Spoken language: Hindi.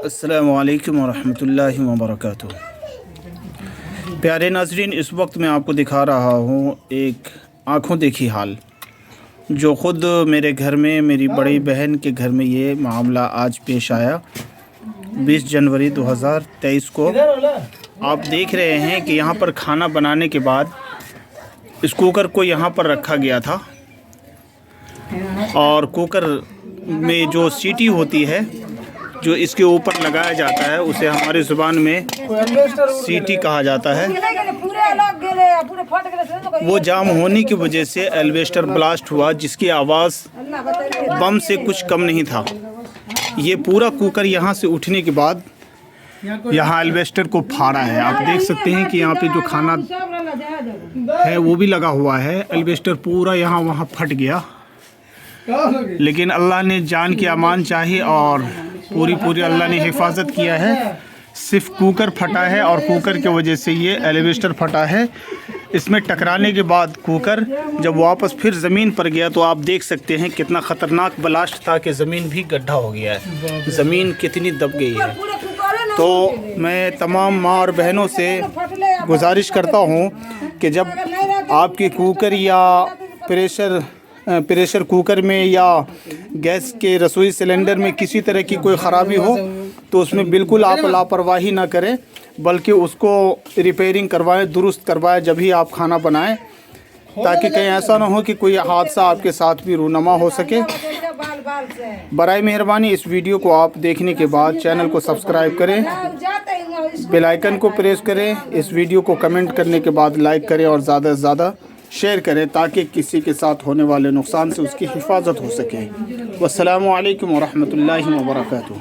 अस्सलामु अलैकुम वरहमतुल्लाहि वबरकातुहू। प्यारे नाज़रीन, इस वक्त मैं आपको दिखा रहा हूँ एक आँखों देखी हाल जो ख़ुद मेरे घर में मेरी बड़ी बहन के घर में ये मामला आज पेश आया 20 जनवरी 2023 को। आप देख रहे हैं कि यहाँ पर खाना बनाने के बाद इस कुकर को यहाँ पर रखा गया था और कुकर में जो सीटी होती है जो इसके ऊपर लगाया जाता है उसे हमारी ज़ुबान में सीटी कहा जाता है। वो जाम होने की वजह से एल्वेस्टर ब्लास्ट हुआ जिसकी आवाज़ बम से कुछ कम नहीं था। ये पूरा कुकर यहाँ से उठने के बाद यहाँ एल्वेस्टर को फाड़ा है। आप देख सकते हैं कि यहाँ पे जो खाना है वो भी लगा हुआ है। एल्वेस्टर पूरा यहाँ वहाँ फट गया, लेकिन अल्लाह ने जान की अमान चाही और पूरी अल्लाह ने हिफाजत किया है। सिर्फ कुकर फटा है और कुकर की वजह से ये एलिवेटर फटा है। इसमें टकराने के बाद कुकर जब वापस फिर ज़मीन पर गया तो आप देख सकते हैं कितना ख़तरनाक ब्लास्ट था कि ज़मीन भी गड्ढा हो गया है, ज़मीन कितनी दब गई है। तो मैं तमाम माँ और बहनों से गुजारिश करता हूँ कि जब आपके कुकर या प्रेशर कुकर में या गैस के रसोई सिलेंडर में किसी तरह की कोई ख़राबी हो तो उसमें बिल्कुल आप लापरवाही ना करें, बल्कि उसको रिपेयरिंग करवाएं, दुरुस्त करवाएं जब भी आप खाना बनाएं, ताकि कहीं ऐसा ना हो कि कोई हादसा आपके साथ भी रूनमा हो सके। बराए मेहरबानी इस वीडियो को आप देखने के बाद चैनल को सब्सक्राइब करें, बेल आइकन को प्रेस करें, इस वीडियो को कमेंट करने के बाद लाइक करें और ज़्यादा से ज़्यादा शेयर करें ताकि किसी के साथ होने वाले नुकसान से उसकी हिफाजत हो सके। वस्सलामु अलैकुम वरहमतुल्लाहि वबरकातुहू।